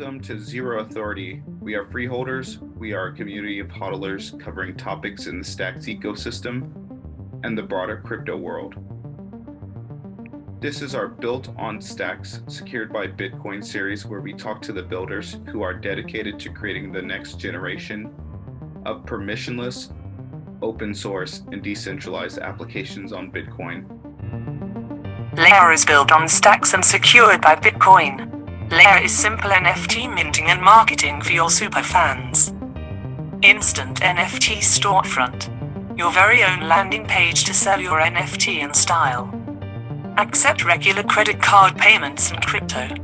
Welcome to Zero Authority. We are freeholders. We are a community of hodlers covering topics in the Stacks ecosystem and the broader crypto world. This is our Built on Stacks, Secured by Bitcoin series where we talk to the builders who are dedicated to creating the next generation of permissionless, open source, and decentralized applications on Bitcoin. Layer is built on stacks and secured by Bitcoin. Layer is simple NFT minting and marketing for your super fans. Instant NFT storefront. Your very own landing page to sell your NFT in style. Accept regular credit card payments and crypto.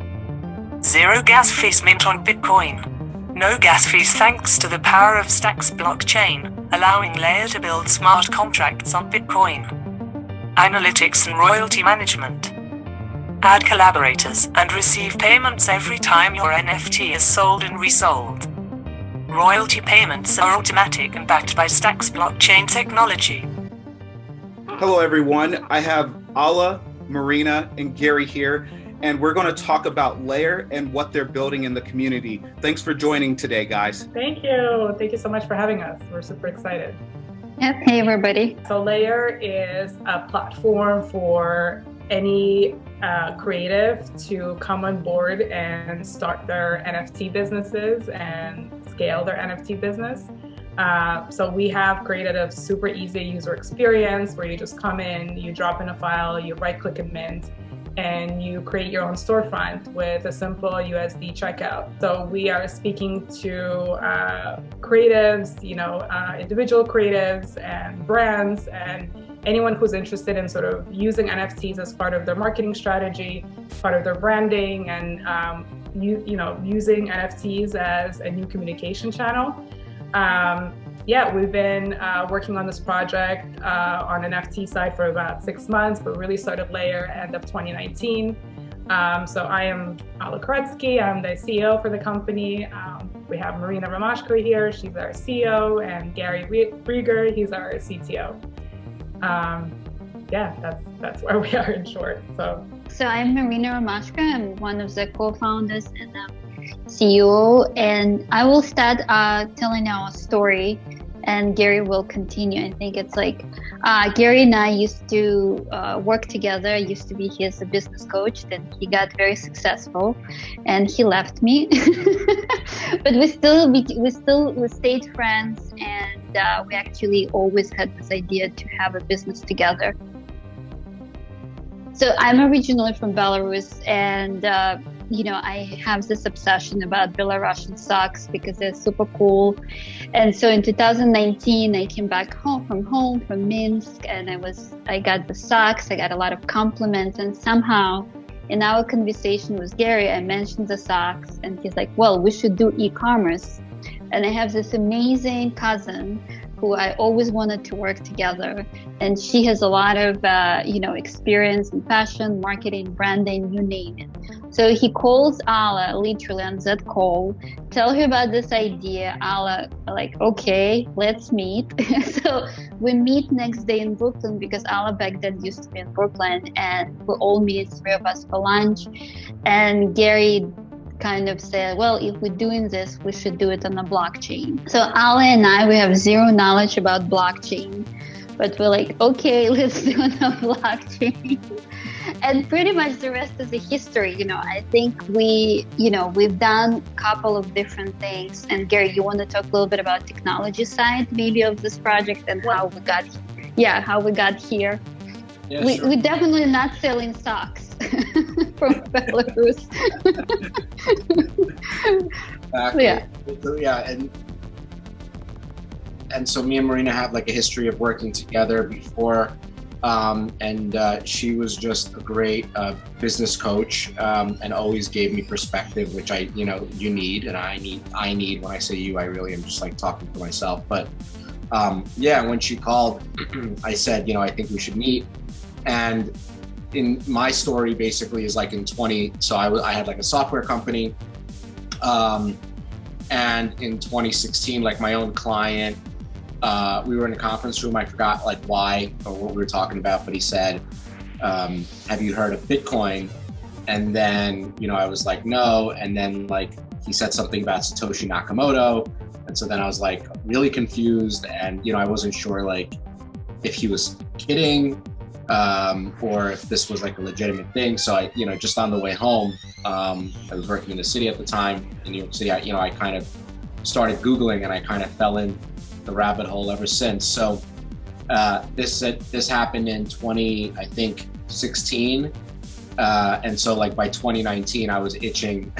Zero gas fees mint on Bitcoin. No gas fees thanks to the power of Stacks blockchain, allowing Layer to build smart contracts on Bitcoin. Analytics and royalty management. Add collaborators and receive payments every time your NFT is sold and resold. Royalty payments are automatic and backed by Stacks blockchain technology. Hello, everyone. I have Alla, Marina, and Gary here, and we're going to talk about Layer and what they're building in the community. Thanks for joining today, guys. Thank you. Thank you so much for having us. We're super excited. Yep. Hey, everybody. So Layer is a platform for any creative to come on board and start their NFT businesses and scale their NFT business. So we have created a super easy user experience where you just come in, you drop in a file, you right click and mint, and you create your own storefront with a simple USD checkout. So we are speaking to creatives, individual creatives and brands and anyone who's interested in sort of using NFTs as part of their marketing strategy, part of their branding, and using NFTs as a new communication channel. We've been working on this project on an NFT side for about 6 months, but really started Layer end of 2019. So I am Alla Koretsky, I'm the CEO for the company. We have Marina Ramashko here, she's our CEO, and Gary Rieger, he's our CTO. That's where we are in short. So I'm Marina Ramashko. I'm one of the co-founders and CEO, and I will start telling our story, and Gary will continue. I think it's like Gary and I used to work together. I used to be his business coach. Then he got very successful, and he left me. But we stayed friends, and we actually always had this idea to have a business together. So I'm originally from Belarus, and I have this obsession about Belarusian socks because they're super cool. And so in 2019, I came back from Minsk, and I got the socks. I got a lot of compliments, and somehow in our conversation with Gary, I mentioned the socks, and he's like, well, we should do e-commerce. And I have this amazing cousin who I always wanted to work together. And she has a lot of, experience in fashion, marketing, branding, you name it. So he calls Alla literally on that call, tell her about this idea. Alla like, okay, let's meet. So we meet next day in Brooklyn because Alla back then used to be in Brooklyn, and we all meet, 3 of us, for lunch. And Gary kind of said, well, if we're doing this, we should do it on a blockchain. So Alla and I, we have zero knowledge about blockchain, but we're like, okay, let's do it on a blockchain. And pretty much the rest is a history. I think we've done a couple of different things. And Gary, you want to talk a little bit about technology side maybe of this project and how we got here? Yeah, sure. We're definitely not selling socks from Belarus. Exactly. And so me and Marina have like a history of working together before, and she was just a great business coach, and always gave me perspective, which you need, and I need. When I say you, I really am just like talking to myself. But when she called, I said, I think we should meet. And in my story basically is like so I had like a software company, and in 2016, like my own client, we were in a conference room. I forgot like why or what we were talking about, but he said, have you heard of Bitcoin? And then, I was like, no. And then like, he said something about Satoshi Nakamoto. And so then I was like really confused. And, I wasn't sure like if he was kidding or if this was like a legitimate thing. So I, just on the way home, I was working in the city at the time in New York City. I kind of started Googling and I kind of fell in the rabbit hole ever since. So this happened in 2016. And so like by 2019, I was itching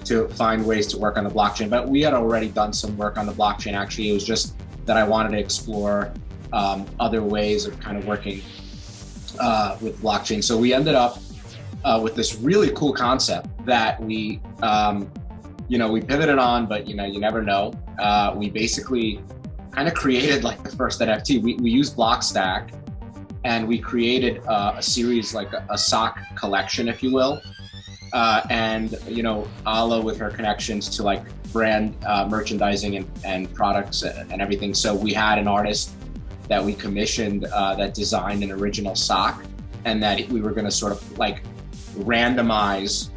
to find ways to work on the blockchain, but we had already done some work on the blockchain. Actually, it was just that I wanted to explore other ways of kind of working with blockchain. So we ended up with this really cool concept that we pivoted on, but you never know. We basically kind of created like the first NFT. We used Blockstack, and we created a series, like a sock collection, if you will. And Alla with her connections to like brand merchandising and products and everything. So we had an artist that we commissioned that designed an original sock, and that we were going to sort of like randomize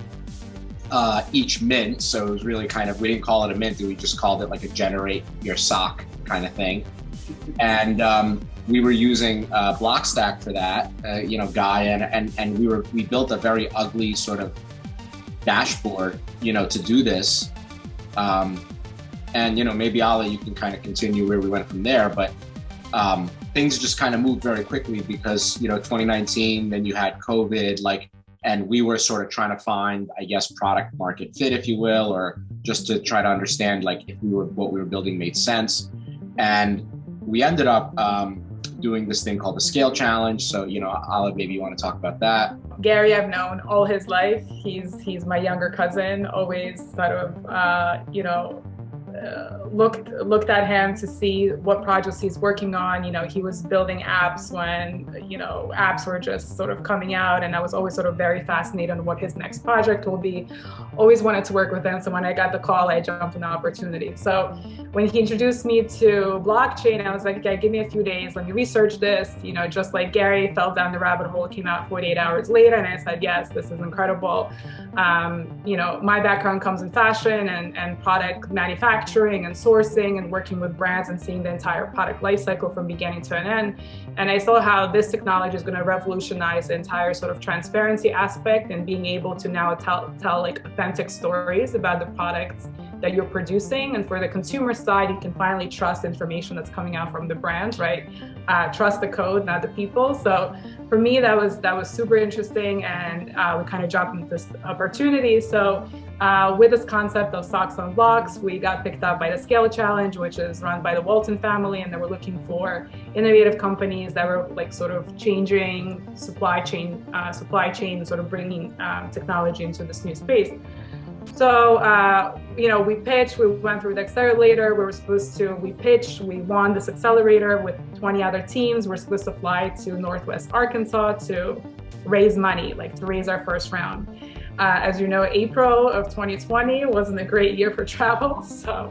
each mint. So it was really kind of, we didn't call it a mint, we just called it like a generate your sock kind of thing. And we were using Blockstack for that, Guy, and we built a very ugly sort of dashboard, to do this. And maybe Alla, you can kind of continue where we went from there, but things just kind of moved very quickly because 2019, then you had COVID, and we were sort of trying to find, I guess, product market fit, if you will, or just to try to understand like if what we were building made sense. And we ended up doing this thing called the Scale Challenge. So, Alla, maybe you want to talk about that. Gary, I've known all his life. He's my younger cousin. Always sort of, looked at him to see what projects he's working on. He was building apps when, apps were just sort of coming out, and I was always sort of very fascinated on what his next project will be. Always wanted to work with him. So when I got the call, I jumped on the opportunity. So when he introduced me to blockchain, I was like, okay, give me a few days. Let me research this. Just like Gary fell down the rabbit hole, came out 48 hours later. And I said, yes, this is incredible. My background comes in fashion and product manufacturing and sourcing and working with brands and seeing the entire product lifecycle from beginning to an end. And I saw how this technology is going to revolutionize the entire sort of transparency aspect and being able to now tell like authentic stories about the products that you're producing. And for the consumer side, you can finally trust information that's coming out from the brands, right? Trust the code, not the people. So for me, that was super interesting, and we kind of jumped into this opportunity. So with this concept of socks on blocks, we got picked up by the Scale Challenge, which is run by the Walton family, and they were looking for innovative companies that were like sort of changing supply chain, sort of bringing technology into this new space. So, we pitched, we went through the Accelerator, we pitched, we won this Accelerator with 20 other teams. We're supposed to fly to Northwest Arkansas to raise money, to raise our first round. As you know, April of 2020 wasn't a great year for travel. So,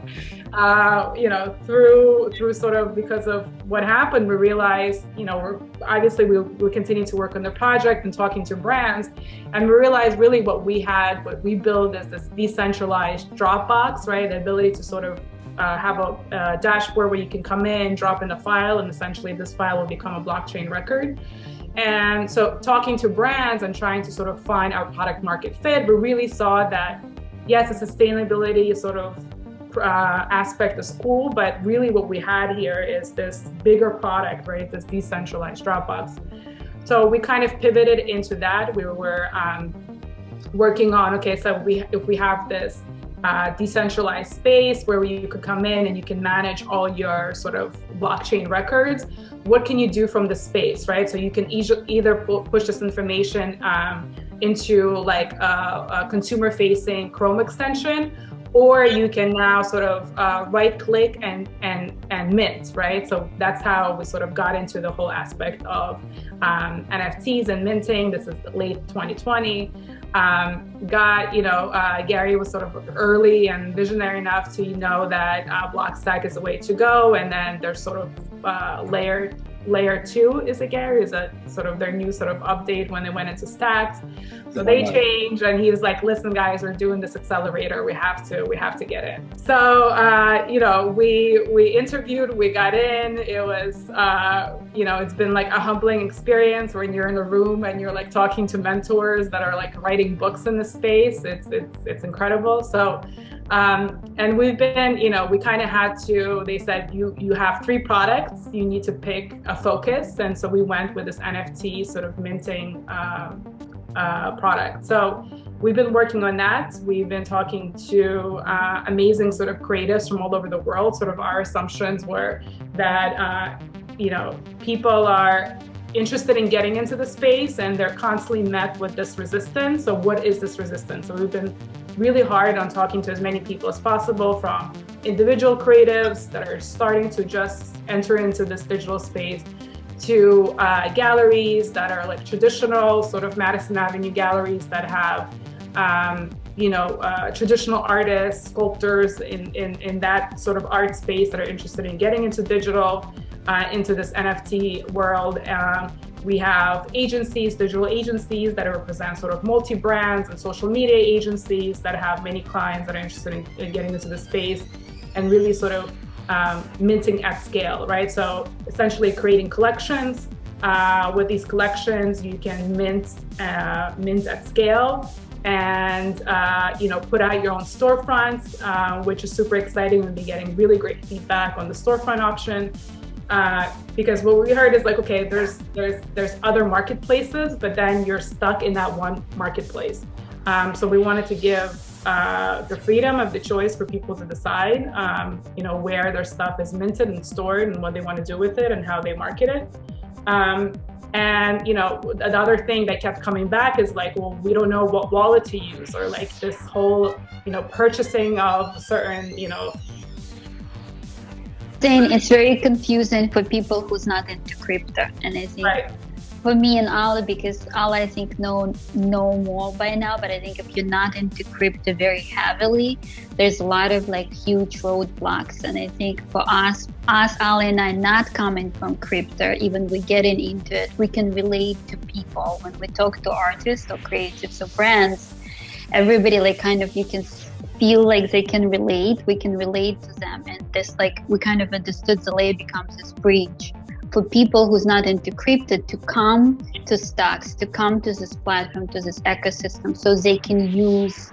through sort of because of what happened, we realized, we'll continue to work on the project and talking to brands. And we realized really what we build is this decentralized Dropbox, right? The ability to sort of have a dashboard where you can come in, drop in a file, and essentially this file will become a blockchain record. And so talking to brands and trying to sort of find our product market fit, we really saw that, yes, the sustainability sort of aspect is cool, but really what we had here is this bigger product, right? This decentralized Dropbox. So we kind of pivoted into that. We were working on, okay, so if we have this decentralized space where you could come in and you can manage all your sort of blockchain records, what can you do from the space, right? So you can either push this information into like a consumer-facing Chrome extension, or you can now sort of right-click and mint, right? So that's how we sort of got into the whole aspect of NFTs and minting. This is late 2020. Gary was sort of early and visionary enough to know that Blockstack is the way to go, and then there's sort of layered layer 2 is Sigle, is a sort of their new sort of update when they went into stacks. So they changed, and he was like, listen guys, we're doing this accelerator, we have to get in. So we interviewed, we got in. It was it's been like a humbling experience when you're in a room and you're like talking to mentors that are like writing books in the space. It's incredible. So and we've been, we kind of had to, they said, you have 3 products, you need to pick a focus. And so we went with this NFT sort of minting product. So we've been working on that. We've been talking to amazing sort of creatives from all over the world. Sort of our assumptions were that, people are interested in getting into the space and they're constantly met with this resistance. So what is this resistance? So we've been really hard on talking to as many people as possible, from individual creatives that are starting to just enter into this digital space, to galleries that are like traditional sort of Madison Avenue galleries that have traditional artists, sculptors in that sort of art space that are interested in getting into digital, into this NFT world. We have agencies, digital agencies that represent sort of multi-brands, and social media agencies that have many clients that are interested in getting into the space and really sort of minting at scale, right? So essentially creating collections. With these collections, you can mint at scale and put out your own storefronts, which is super exciting. We'll be getting really great feedback on the storefront option. Because what we heard is like, okay, there's other marketplaces, but then you're stuck in that one marketplace. So we wanted to give the freedom of the choice for people to decide, where their stuff is minted and stored and what they want to do with it and how they market it. And another thing that kept coming back is like, well, we don't know what wallet to use, or like this whole, purchasing of certain, Then it's very confusing for people who's not into crypto. And I think for me and Alla, because Alla I think know more by now, but I think if you're not into crypto very heavily, there's a lot of like huge roadblocks. And I think for us Alla and I, not coming from crypto, even we getting into it, we can relate to people when we talk to artists or creatives or brands. Everybody like kind of, you can feel like they can relate, we can relate to them, and this like we kind of understood the layer becomes this bridge for people who's not into crypto to come to stocks, to come to this platform, to this ecosystem, so they can use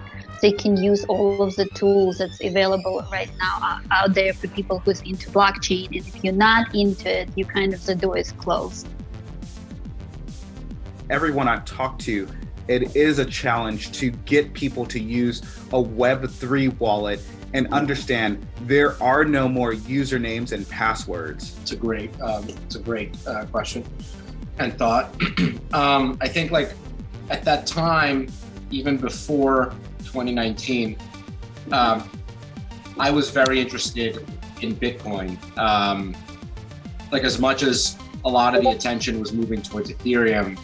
all of the tools that's available right now out there for people who's into blockchain. And if you're not into it, you kind of, the door is closed. Everyone I've talked to, it is a challenge to get people to use a Web3 wallet and understand there are no more usernames and passwords. It's a great question and thought. I think like at that time, even before 2019, I was very interested in Bitcoin. Like as much as a lot of the attention was moving towards Ethereum,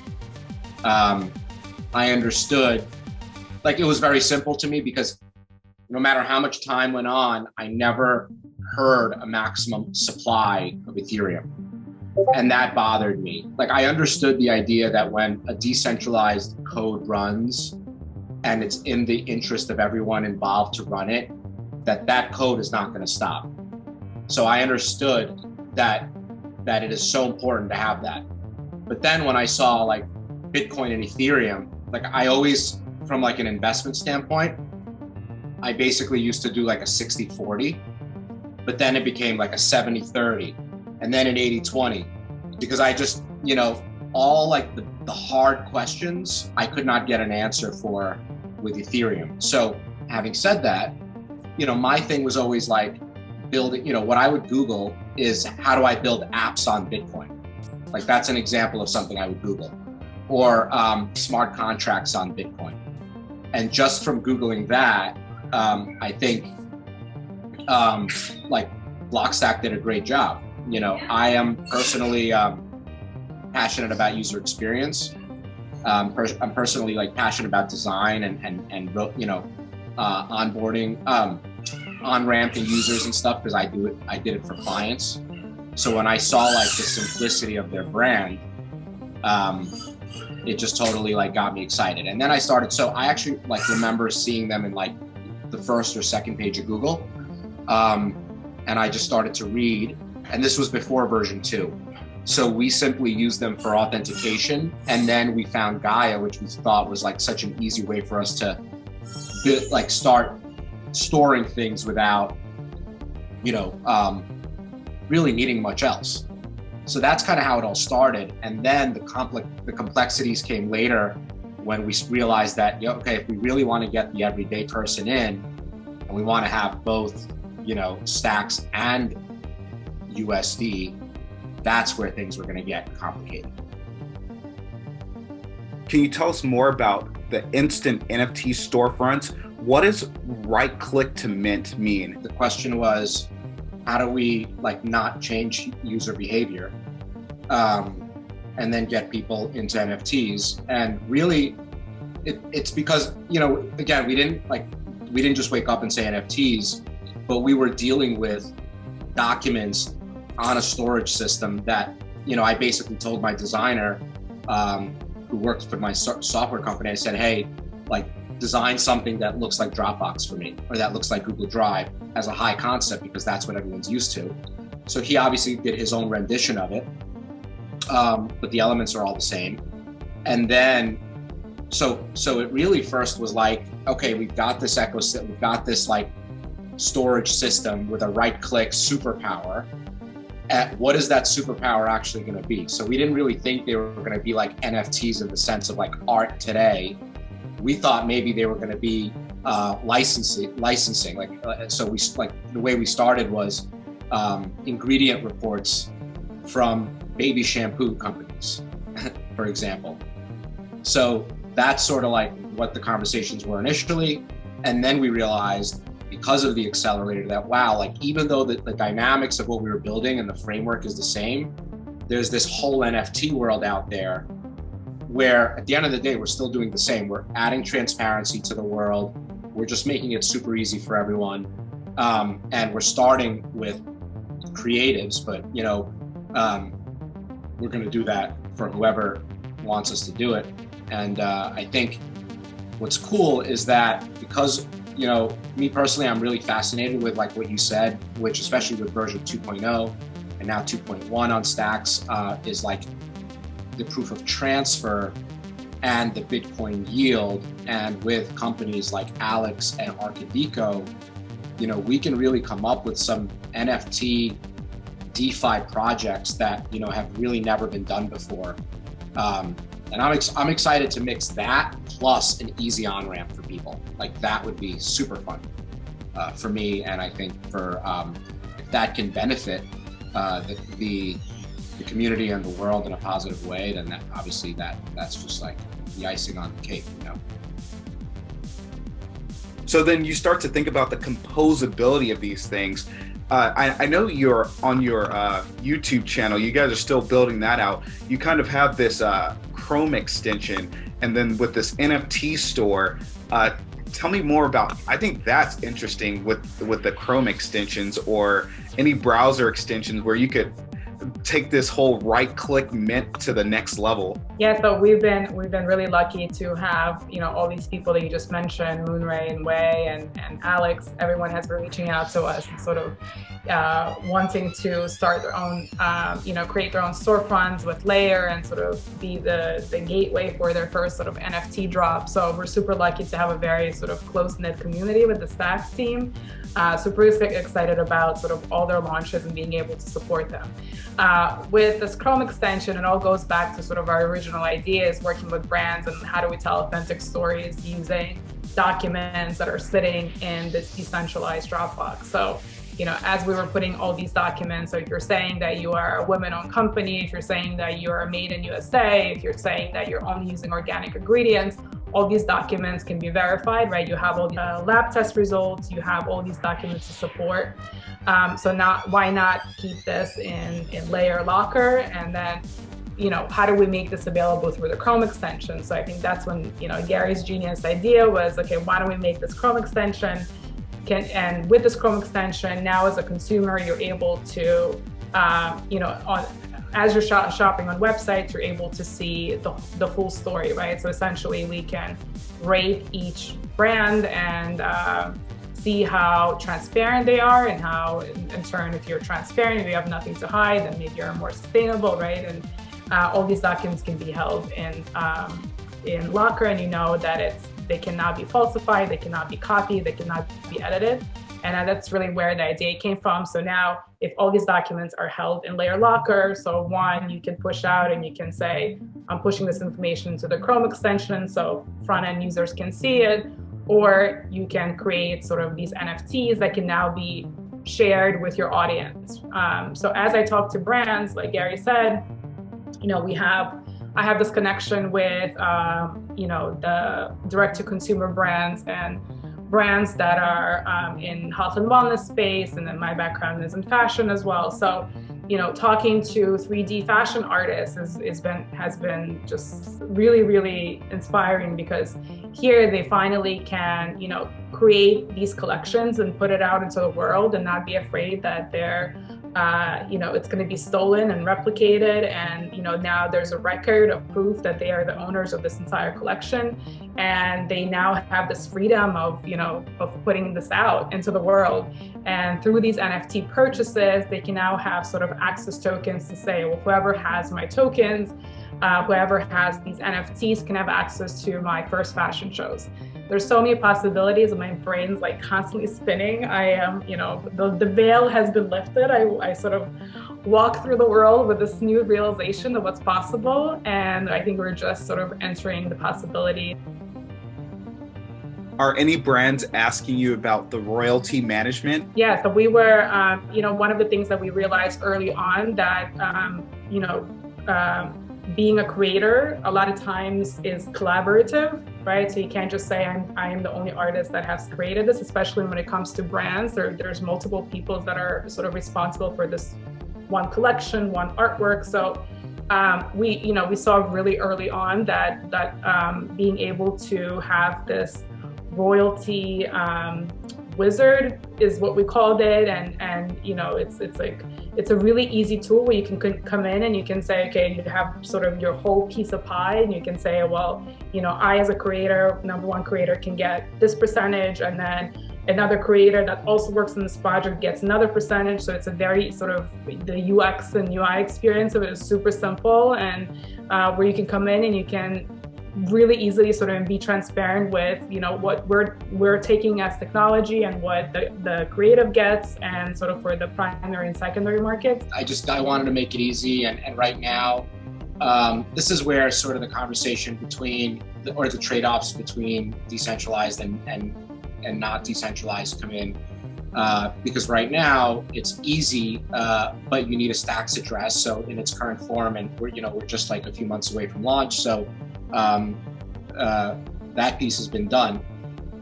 I understood, like it was very simple to me, because no matter how much time went on, I never heard a maximum supply of Ethereum. And that bothered me. Like I understood the idea that when a decentralized code runs and it's in the interest of everyone involved to run it, that code is not going to stop. So I understood that it is so important to have that. But then when I saw like Bitcoin and Ethereum, like I always, from like an investment standpoint, I basically used to do like a 60-40, but then it became like a 70-30, and then an 80-20, because I just, all like the hard questions, I could not get an answer for with Ethereum. So having said that, my thing was always like building, what I would Google is how do I build apps on Bitcoin? Like that's an example of something I would Google. Or smart contracts on Bitcoin. And just from Googling that, I think like Blockstack did a great job. I am personally passionate about user experience. I'm personally like passionate about design and onboarding, on-ramping users and stuff, because I did it for clients. So when I saw like the simplicity of their brand, it just totally like got me excited. And then I started, so I actually like remember seeing them in like the first or second page of Google. And I just started to read, and this was before version 2. So we simply used them for authentication. And then we found Gaia, which we thought was like such an easy way for us to like start storing things without, you know, really needing much else. So that's kind of how it all started. And then the complexities came later when we realized that, okay, if we really want to get the everyday person in, and we want to have both, you know, stacks and USD, that's where things were going to get complicated. Can you tell us more about the instant NFT storefronts? What does right click to mint mean? The question was, how do we like not change user behavior and then get people into NFTs? And really, it's because, you know, again, we didn't just wake up and say NFTs, but we were dealing with documents on a storage system that, you know, I basically told my designer who works for my software company, I said, hey, like design something that looks like Dropbox for me, or that looks like Google Drive as a high concept, because that's what everyone's used to. So he obviously did his own rendition of it, but the elements are all the same. And then, so it really first was like, okay, we've got this ecosystem, we've got this like storage system with a right-click superpower. What is that superpower actually going to be? So we didn't really think they were going to be like NFTs in the sense of like art today. We thought maybe they were going to be licensing. Like so we like the way we started was ingredient reports from baby shampoo companies, for example. So that's sort of like what the conversations were initially, and then we realized, because of the accelerator, that wow, like even though the dynamics of what we were building and the framework is the same, there's this whole NFT world out there where at the end of the day, we're still doing the same. We're adding transparency to the world. We're just making it super easy for everyone. And we're starting with creatives, but you know, we're gonna do that for whoever wants us to do it. And I think what's cool is that because, you know, me personally, I'm really fascinated with like what you said, which especially with version 2.0 and now 2.1 on Stacks is like the proof of transfer and the Bitcoin yield. And with companies like Alex and Arcadico, you know, we can really come up with some NFT DeFi projects that, you know, have really never been done before. And I'm excited to mix that plus an easy on-ramp for people. Like that would be super fun for me. And I think for, if that can benefit the community and the world in a positive way, then that obviously that's just like the icing on the cake, you know? So then you start to think about the composability of these things. I know you're on your YouTube channel, you guys are still building that out. You kind of have this Chrome extension, and then with this NFT store, tell me more about, I think that's interesting with the Chrome extensions or any browser extensions where you could take this whole right-click mint to the next level. Yeah, so we've been really lucky to have, you know, all these people that you just mentioned, Moonray and Wei and Alex. Everyone has been reaching out to us and sort of wanting to start their own, you know, create their own storefronts with Layer and sort of be the gateway for their first sort of NFT drop. So we're super lucky to have a very sort of close-knit community with the Stacks team. Super excited about sort of all their launches and being able to support them. With this Chrome extension, it all goes back to sort of our original idea is working with brands and how do we tell authentic stories using documents that are sitting in this decentralized Dropbox. So, you know, as we were putting all these documents, so if you're saying that you are a women-owned company, if you're saying that you are made in USA, if you're saying that you're only using organic ingredients, all these documents can be verified, right? You have all the lab test results, you have all these documents to support. So why not keep this in Layer Locker? And then, you know, how do we make this available through the Chrome extension? So I think that's when, you know, Gary's genius idea was, okay, why don't we make this Chrome extension? And with this Chrome extension, now as a consumer, you're able to as you're shopping on websites, you're able to see the full story, right? So essentially we can rate each brand and see how transparent they are, and how in turn, if you're transparent, if you have nothing to hide, then maybe you're more sustainable, right? And all these documents can be held in Locker, and you know that they cannot be falsified, they cannot be copied, they cannot be edited. And that's really where the idea came from. So now if all these documents are held in Layer Locker, so one, you can push out and you can say, I'm pushing this information to the Chrome extension so front-end users can see it, or you can create sort of these NFTs that can now be shared with your audience. So as I talk to brands, like Gary said, I have this connection with, the direct-to-consumer brands and brands that are in health and wellness space, and then my background is in fashion as well. So, talking to 3D fashion artists has been just really, really inspiring, because here they finally can, create these collections and put it out into the world and not be afraid that they're it's going to be stolen and replicated. And, now there's a record of proof that they are the owners of this entire collection. And they now have this freedom of putting this out into the world. And through these NFT purchases, they can now have sort of access tokens to say, well, whoever has my tokens, whoever has these NFTs can have access to my first fashion shows. There's so many possibilities, and my brain's like constantly spinning. I am, the veil has been lifted. I sort of walk through the world with this new realization of what's possible. And I think we're just sort of entering the possibility. Are any brands asking you about the royalty management? Yeah, so we were, one of the things that we realized early on that, being a creator a lot of times is collaborative, right? So you can't just say I am the only artist that has created this, especially when it comes to brands. There's multiple people that are sort of responsible for this one collection, one artwork. So we saw really early on that being able to have this royalty wizard is what we called it, and it's a really easy tool where you can come in and you can say, okay, you have sort of your whole piece of pie, and you can say, well, I as a creator, number one creator, can get this percentage, and then another creator that also works in this project gets another percentage. So it's a very sort of, the UX and UI experience of it is super simple, and where you can come in and you can really easily sort of be transparent with what we're taking as technology and what the creative gets, and sort of for the primary and secondary markets. I wanted to make it easy, and right now this is where sort of the conversation between the trade-offs between decentralized and not decentralized come in, because right now it's easy, but you need a Stacks address. So in its current form, and we're just like a few months away from launch, so that piece has been done,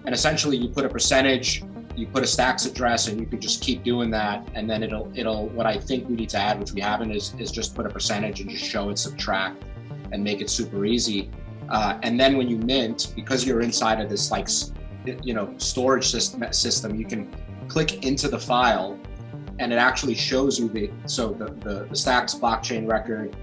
and essentially you put a percentage, you put a Stacks address, and you can just keep doing that, and then it'll what I think we need to add, which we haven't, is just put a percentage and just show it, subtract, and make it super easy. And then when you mint, because you're inside of this like storage system, you can click into the file, and it actually shows you the Stacks blockchain record.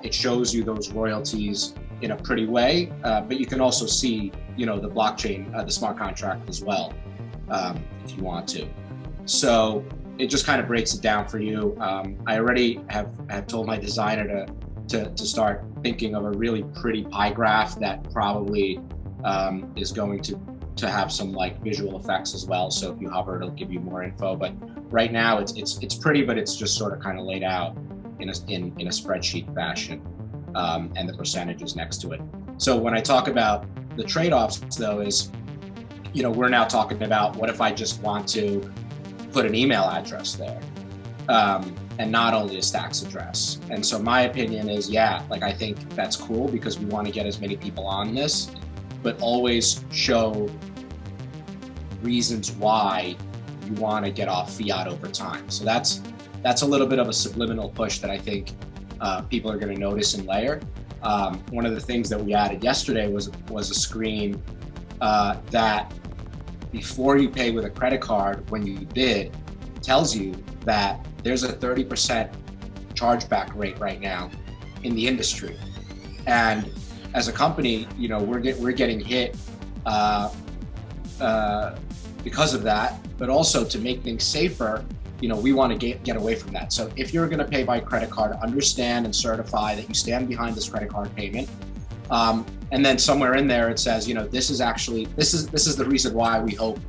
It shows you those royalties in a pretty way, but you can also see, the blockchain, the smart contract as well, if you want to. So it just kind of breaks it down for you. I already have told my designer to start thinking of a really pretty pie graph that probably is going to have some like visual effects as well. So if you hover, it'll give you more info. But right now it's pretty, but it's just sort of kind of laid out in a spreadsheet fashion, and the percentages next to it. So when I talk about the trade-offs, though, is, we're now talking about, what if I just want to put an email address there, and not only a Stacks address? And so my opinion is, I think that's cool, because we want to get as many people on this, but always show reasons why you want to get off fiat over time. So that's a little bit of a subliminal push that I think people are going to notice in Layer. One of the things that we added yesterday was a screen that before you pay with a credit card, when you bid, tells you that there's a 30% chargeback rate right now in the industry. And as a company, you know, we're getting hit because of that, but also to make things safer, you know, we want to get away from that. So if you're going to pay by credit card, understand and certify that you stand behind this credit card payment. And then somewhere in there it says, you know, this is the reason why we hope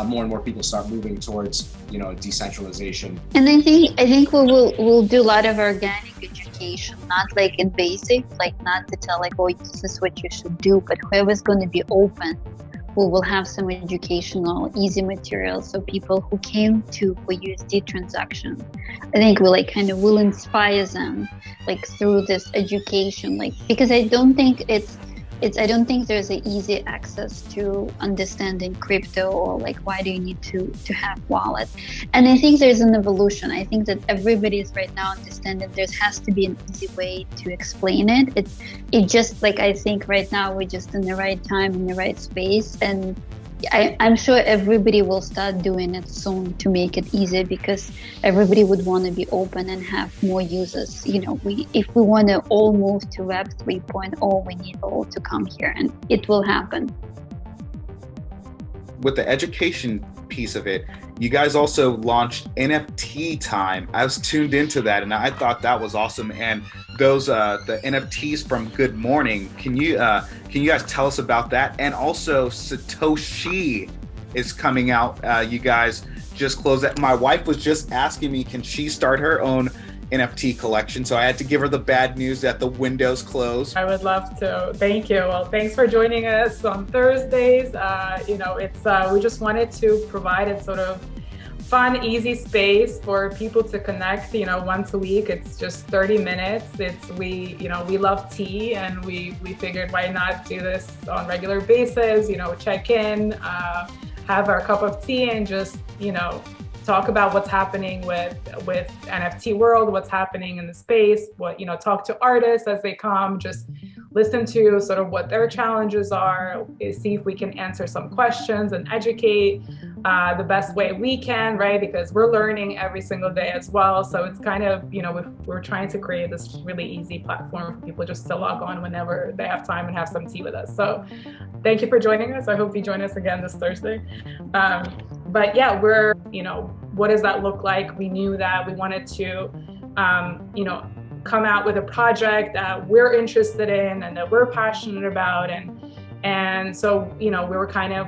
more and more people start moving towards, you know, decentralization. And I think we'll do a lot of organic education, not like in basic, like not to tell like, oh, this is what you should do, but whoever's going to be open, we will have some educational, easy materials. So people who came to for USD transaction, I think will inspire them like through this education, like, because I don't think I don't think there's an easy access to understanding crypto, or like why do you need to have wallet. And I think there's an evolution. I think that everybody is right now understanding there has to be an easy way to explain it. It just like, I think right now we're just in the right time, in the right space, and I'm sure everybody will start doing it soon to make it easier, because everybody would want to be open and have more users. You know, if we want to all move to Web 3.0, we need all to come here, and it will happen. With the education piece of it, you guys also launched NFT Time. I was tuned into that, and I thought that was awesome. And those the NFTs from Good Morning. Can you guys tell us about that? And also Satoshi is coming out. You guys just closed that. My wife was just asking me, can she start her own NFT collection? So I had to give her the bad news that the window's closed. I would love to. Thank you. Well, thanks for joining us on Thursdays. You know, it's we just wanted to provide a sort of fun, easy space for people to connect, you know, once a week. It's just 30 minutes. We love tea, and we figured why not do this on a regular basis, you know, check in, have our cup of tea, and just, you know, talk about what's happening with NFT world, what's happening in the space, talk to artists as they come, just listen to sort of what their challenges are, see if we can answer some questions and educate the best way we can, right? Because we're learning every single day as well. So it's kind of, you know, we're trying to create this really easy platform for people just to log on whenever they have time and have some tea with us. So thank you for joining us. I hope you join us again this Thursday. But yeah, we're, you know, what does that look like? We knew that we wanted to, come out with a project that we're interested in and that we're passionate about. And so, you know, we were kind of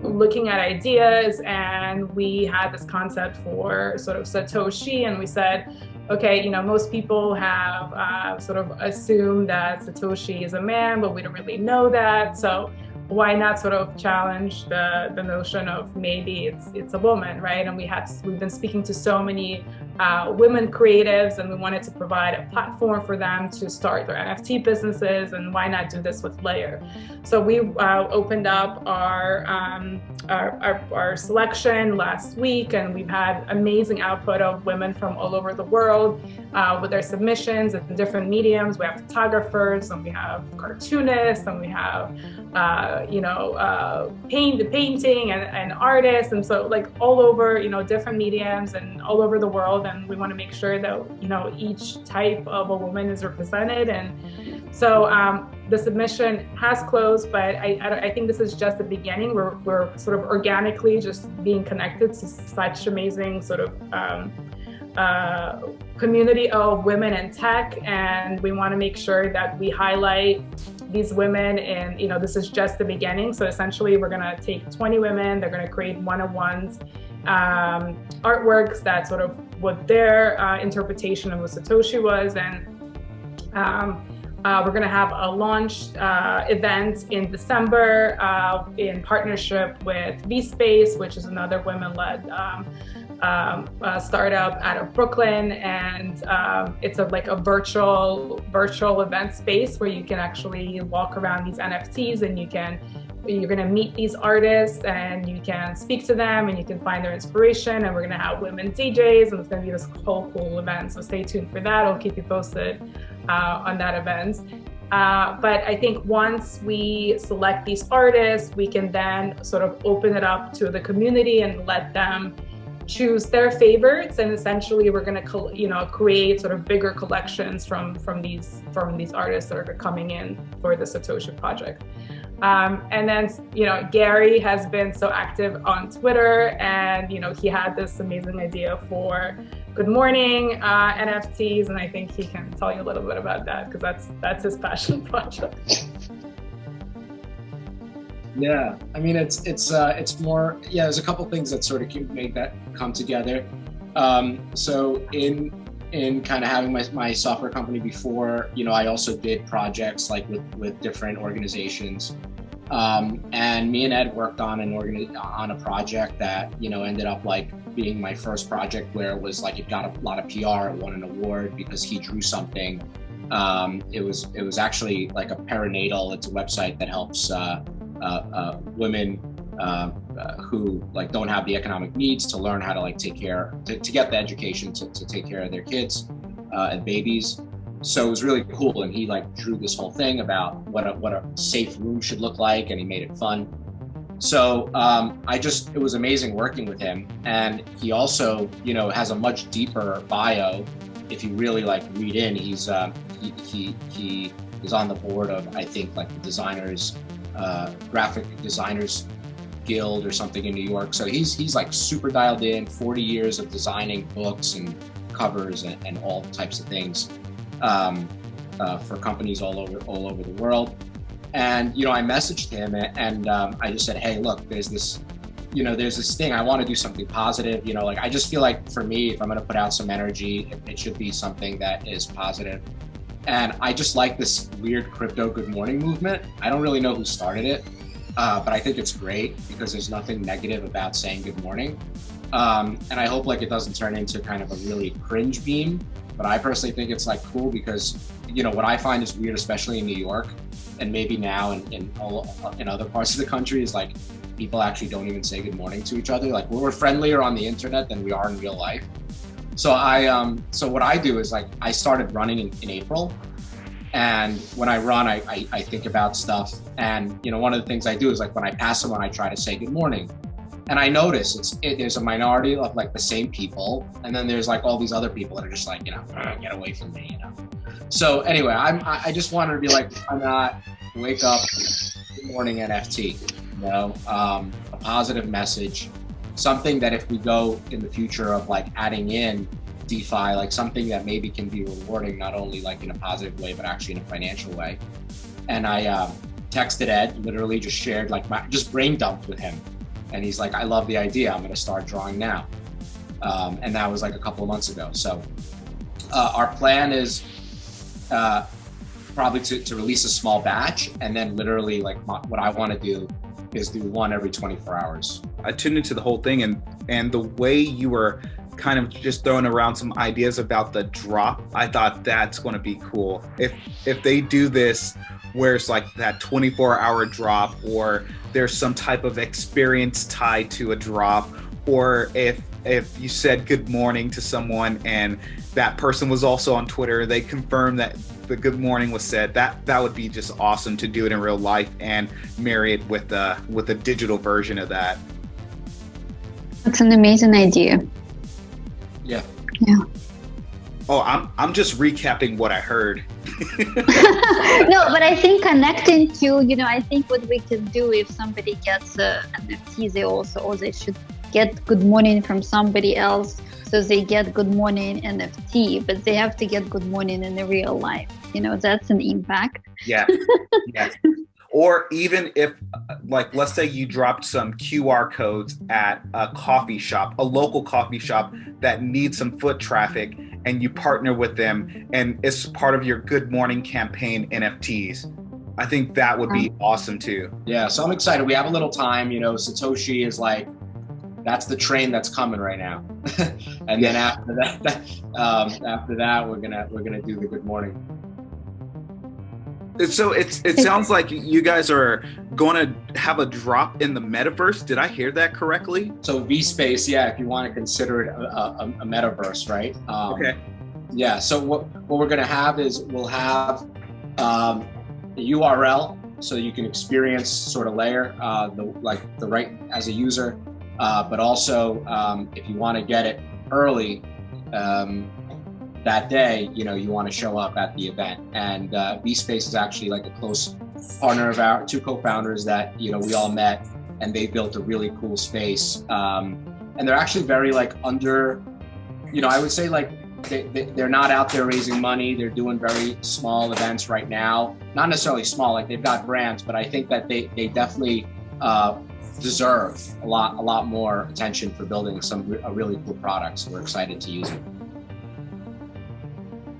looking at ideas, and we had this concept for sort of Satoshi, and we said, okay, you know, most people have sort of assumed that Satoshi is a man, but we don't really know that. So why not sort of challenge the notion of maybe it's a woman, right? And we've been speaking to so many women creatives, and we wanted to provide a platform for them to start their NFT businesses, and why not do this with Layer? So we opened up our selection last week, and we've had amazing output of women from all over the world with their submissions in different mediums. We have photographers, and we have cartoonists, and we have painting and artists, and so like all over, you know, different mediums and all over the world. And we want to make sure that, you know, each type of a woman is represented. And so the submission has closed, but I think this is just the beginning. We're sort of organically just being connected to such amazing sort of community of women in tech, and we want to make sure that we highlight these women. And, you know, this is just the beginning. So essentially we're going to take 20 women, they're going to create one-on-ones, artworks that sort of what their interpretation of what Satoshi was. And we're going to have a launch event in December in partnership with VSpace, which is another women-led startup out of Brooklyn, and it's a virtual event space where you can actually walk around these NFTs, and you're going to meet these artists, and you can speak to them, and you can find their inspiration. And we're going to have women DJs, and it's going to be this whole cool event. So stay tuned for that. I'll keep you posted on that event. But I think once we select these artists, we can then sort of open it up to the community and let them choose their favorites, and essentially we're going to create sort of bigger collections from these artists that are coming in for the Satoshi project. And then, Gary has been so active on Twitter, and, he had this amazing idea for Good Morning NFTs, and I think he can tell you a little bit about that, because that's his passion project. Yeah, I mean, it's more, there's a couple things that sort of make that come together. So in kind of having my software company before, I also did projects like with different organizations. And me and Ed worked on on a project that, ended up like being my first project, where it was like, it got a lot of PR, it won an award because he drew something. It was actually like a perinatal, it's a website that helps women who like don't have the economic needs to learn how to like take care, to get the education to take care of their kids and babies. So it was really cool, and he like drew this whole thing about what a safe room should look like, and he made it fun. So it was amazing working with him, and he also has a much deeper bio. If you really like read in, he's he is on the board of, I think, like the designers, graphic designers guild or something in New York. So he's like super dialed in, 40 years of designing books and covers and all types of things for companies all over the world. And I messaged him, and I just said, hey, look, there's this thing, I want to do something positive. Like, I just feel like for me, if I'm going to put out some energy, it should be something that is positive. And I just like this weird crypto good morning movement. I don't really know who started it, but I think it's great because there's nothing negative about saying good morning. And I hope like it doesn't turn into kind of a really cringe meme, but I personally think it's like cool because, what I find is weird, especially in New York, and maybe now in other parts of the country, is like people actually don't even say good morning to each other. Like, we're friendlier on the internet than we are in real life. So so what I do is, like, I started running in April, and when I run, I think about stuff. And, one of the things I do is, like, when I pass someone, I try to say good morning. And I notice there's a minority of like the same people, and then there's like all these other people that are just like, get away from me, So anyway, I just wanted to be like, why not wake up, good morning NFT, a positive message, something that if we go in the future of like adding in DeFi, like something that maybe can be rewarding, not only like in a positive way, but actually in a financial way. And I texted Ed, literally just shared like just brain dumped with him. And he's like, I love the idea, I'm gonna start drawing now. And that was like a couple of months ago. So our plan is probably to release a small batch, and then literally like what I wanna do is do one every 24 hours. I tuned into the whole thing, and the way you were kind of just throwing around some ideas about the drop, I thought that's gonna be cool. If they do this, where it's like that 24-hour drop, or there's some type of experience tied to a drop, or if you said good morning to someone and that person was also on Twitter, they confirmed that the good morning was said, that would be just awesome to do it in real life and marry it with a digital version of that. That's an amazing idea. Yeah. Oh, I'm just recapping what I heard. No, but I think connecting to, I think what we can do, if somebody gets NFT, they should get good morning from somebody else. So they get good morning NFT, but they have to get good morning in the real life. That's an impact. Yeah. Yeah. Or even if, like, let's say you dropped some QR codes at a coffee shop, a local coffee shop that needs some foot traffic, and you partner with them, and it's part of your Good Morning campaign NFTs. I think that would be awesome too. Yeah, so I'm excited. We have a little time, Satoshi is like, that's the train that's coming right now. And then after that, we're gonna do the Good Morning. So it sounds like you guys are going to have a drop in the metaverse. Did I hear that correctly? So VSpace, yeah, if you want to consider it a metaverse, right? Okay. Yeah. So what we're going to have is we'll have a URL so you can experience sort of layer the right as a user. But also, if you want to get it early that day, you want to show up at the event. And V-Space is actually like a close partner of our two co-founders that, we all met, and they built a really cool space. And they're actually very under, I would say they're not out there raising money. They're doing very small events right now. Not necessarily small, they've got brands, but I think that they definitely deserve a lot more attention for building a really cool product. So we're excited to use it.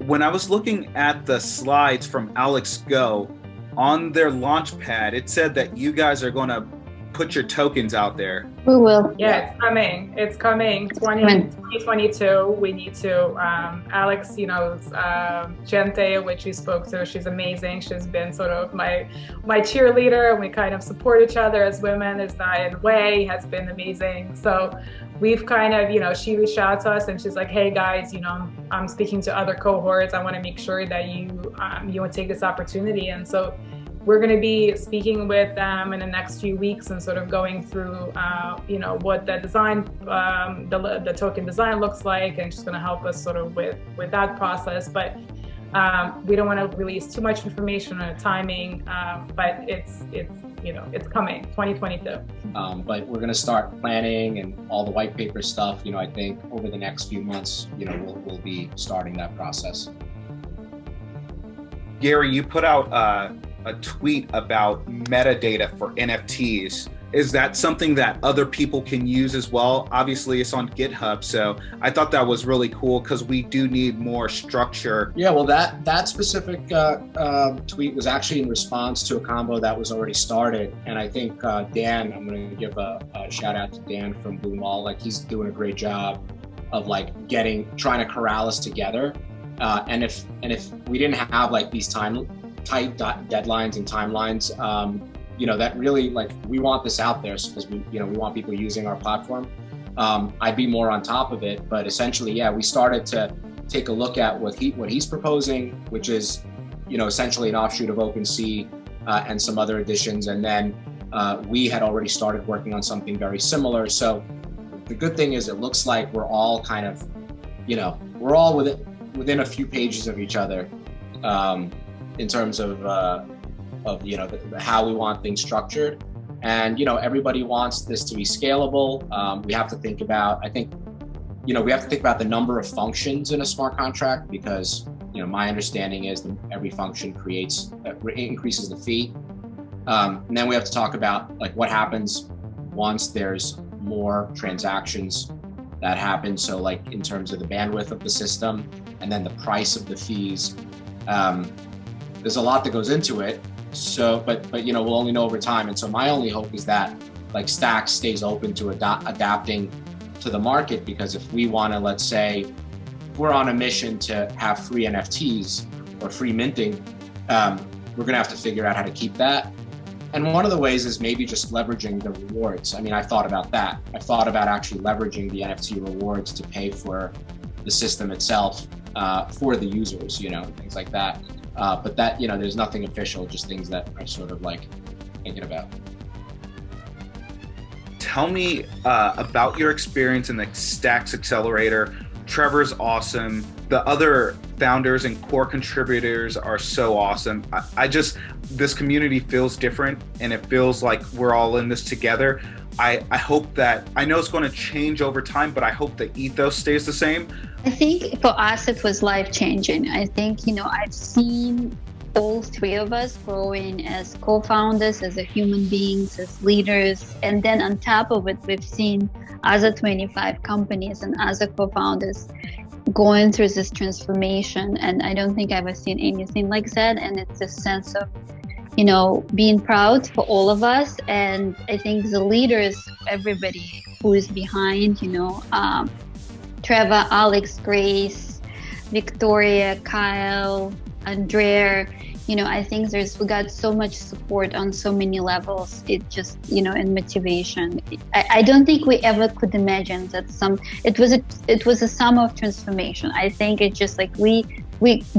When I was looking at the slides from Alex Go, on their launch pad, it said that you guys are going to put your tokens out there. We will. Yeah, it's coming. 2022. We need to. Alex, Gente, which you spoke to, she's amazing. She's been sort of my cheerleader. We kind of support each other as women. Is Diane Way has been amazing. So we've kind of, she reached out to us and she's like, hey guys, I'm speaking to other cohorts. I want to make sure that you want to take this opportunity. And so we're going to be speaking with them in the next few weeks and sort of going through, what the design, the token design looks like, and she's going to help us sort of with that process. But we don't want to release too much information on the timing, but it's coming, 2022. But we're going to start planning and all the white paper stuff. I think over the next few months, we'll be starting that process. Gary, you put out a tweet about metadata for NFTs. Is that something that other people can use as well? Obviously, it's on GitHub, so I thought that was really cool because we do need more structure. Yeah, well, that specific tweet was actually in response to a combo that was already started, and I think Dan, I'm going to give a shout out to Dan from Blue Mall. He's doing a great job of trying to corral us together. And if we didn't have these tight deadlines and timelines, that really we want this out there because we want people using our platform. I'd be more on top of it, but essentially, yeah, we started to take a look at what he's proposing, which is, essentially an offshoot of OpenSea and some other additions. And then we had already started working on something very similar. So the good thing is it looks like we're all kind of, we're all within a few pages of each other. In terms of how we want things structured, and everybody wants this to be scalable. We have to think about, the number of functions in a smart contract, because my understanding is that every function increases the fee. And then we have to talk about what happens once there's more transactions that happen. So in terms of the bandwidth of the system, and then the price of the fees. There's a lot that goes into it. So, but we'll only know over time. And so my only hope is that Stacks stays open to adapting to the market, because if we want to, let's say, we're on a mission to have free NFTs or free minting, we're going to have to figure out how to keep that. And one of the ways is maybe just leveraging the rewards. I've thought about that. I've thought about actually leveraging the NFT rewards to pay for the system itself, for the users, things like that. But that, there's nothing official, just things that are sort of thinking about. Tell me about your experience in the Stacks Accelerator. Trevor's awesome. The other founders and core contributors are so awesome. This community feels different, and it feels like we're all in this together. I hope that, I know it's going to change over time, but I hope the ethos stays the same. I think for us, it was life-changing. I think, I've seen all three of us growing as co-founders, as human beings, as leaders. And then on top of it, we've seen other 25 companies and other co-founders going through this transformation. And I don't think I've ever seen anything like that. And it's a sense of, being proud for all of us. And I think the leaders, everybody who is behind, Trevor, Alex, Grace, Victoria, Kyle, Andrea, I think we got so much support on so many levels. It just, and motivation. I don't think we ever could imagine that it was a sum of transformation. I think it's just we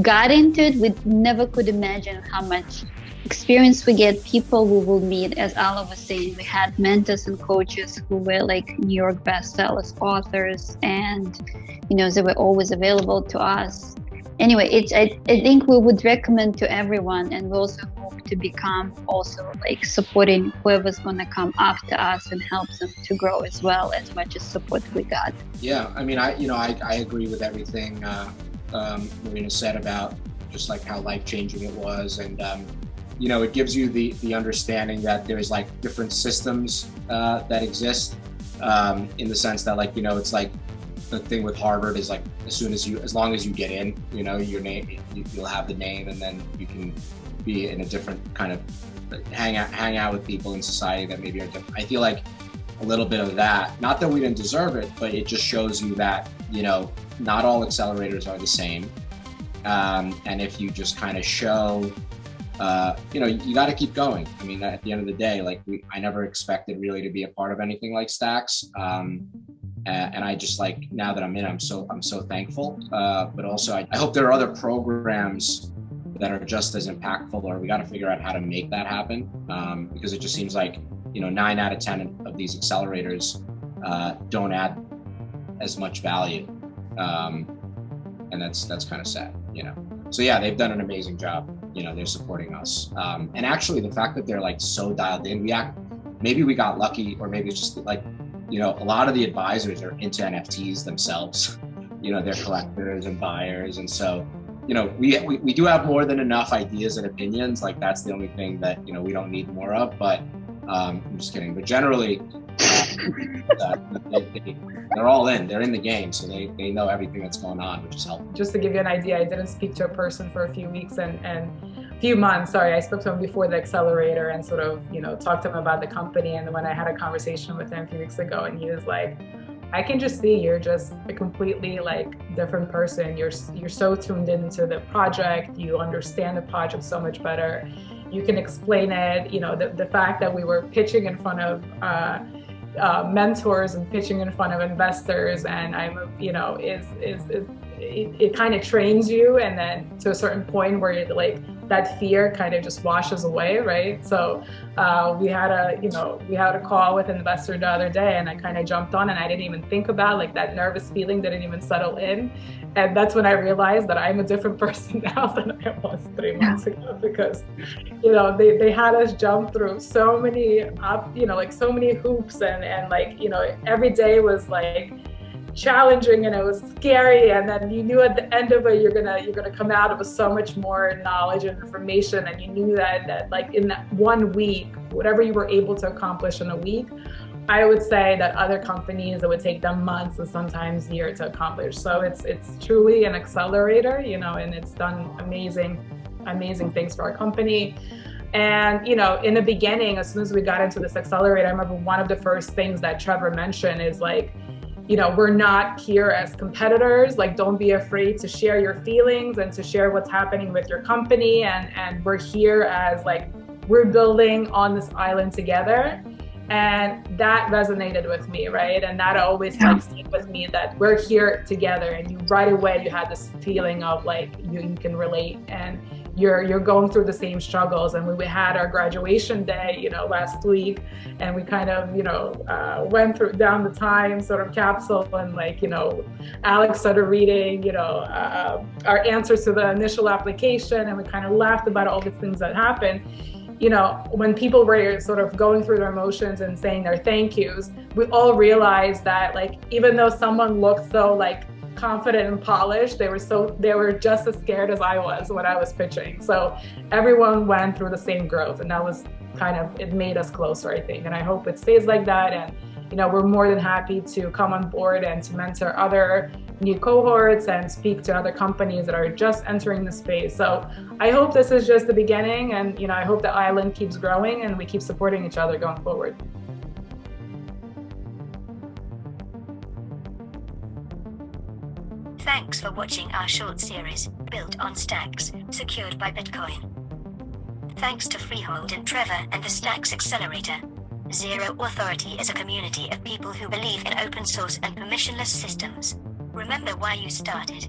got into it. We never could imagine how much experience we get, people we will meet. As Alla was saying, we had mentors and coaches who were like New York bestsellers, authors, and they were always available to us. Anyway, I think we would recommend to everyone, and we also hope to become also like supporting whoever's going to come after us and help them to grow as well, as much as support we got. Yeah, I mean, I agree with everything Marina said about just like how life-changing it was, and it gives you the understanding that there's like different systems that exist, in the sense that like it's like the thing with Harvard is like as long as you get in, your name, you'll have the name, and then you can be in a different kind of hang out with people in society that maybe are different. I feel like a little bit of that, not that we didn't deserve it, but it just shows you that not all accelerators are the same, and if you just kind of show you got to keep going. I mean, at the end of the day, like I never expected really to be a part of anything like Stacks. And I just like, now that I'm in, I'm so thankful. But also I hope there are other programs that are just as impactful, or we got to figure out how to make that happen. Because it just seems like, 9 out of 10 of these accelerators don't add as much value. And that's kind of sad, So yeah, they've done an amazing job. They're supporting us. And actually the fact that they're like so dialed in, maybe we got lucky, or maybe it's just like, a lot of the advisors are into NFTs themselves. They're collectors and buyers. And so, we do have more than enough ideas and opinions. Like that's the only thing that, we don't need more of, but I'm just kidding. But generally, they're all in, they're in the game. So they know everything that's going on, which is helpful. Just to give you an idea, I didn't speak to a person for a few weeks and few months, I spoke to him before the Accelerator and sort of, talked to him about the company. And when I had a conversation with him a few weeks ago, and he was like, I can just see you're just a completely like different person. You're so tuned into the project. You understand the project so much better. You can explain it. The fact that we were pitching in front of mentors and pitching in front of investors, and it kind of trains you, and then to a certain point where you're like, that fear kind of just washes away, right? So we had a call with an investor the other day, and I kind of jumped on, and I didn't even think about like that nervous feeling didn't even settle in. And that's when I realized that I'm a different person now than I was 3 months ago, because they had us jump through so many so many hoops, and like every day was like challenging, and it was scary, and then you knew at the end of it you're gonna come out with so much more knowledge and information, and you knew that like in that 1 week, whatever you were able to accomplish in a week, I would say that other companies, it would take them months and sometimes years to accomplish. So it's truly an accelerator, and it's done amazing things for our company. And in the beginning, as soon as we got into this accelerator, I remember one of the first things that Trevor mentioned is like, we're not here as competitors. Like, don't be afraid to share your feelings and to share what's happening with your company. And we're here as like, we're building on this island together. And that resonated with me, right? And that always like stayed with me, that we're here together. And right away you had this feeling of like, you can relate, and you're going through the same struggles. And we had our graduation day, last week, and we kind of, went through down the time sort of capsule, and like, Alex started reading, our answers to the initial application, and we kind of laughed about all the things that happened. When people were sort of going through their emotions and saying their thank yous, we all realized that like, even though someone looked so like confident and polished, they were just as scared as I was when I was pitching. So everyone went through the same growth, and that was it made us closer, I think. And I hope it stays like that. And, we're more than happy to come on board and to mentor other new cohorts and speak to other companies that are just entering the space. So I hope this is just the beginning, and I hope the island keeps growing and we keep supporting each other going forward. Thanks for watching our short series, built on Stacks, secured by Bitcoin. Thanks to Freehold and Trevor and the Stacks Accelerator. Zero Authority is a community of people who believe in open source and permissionless systems. Remember why you started.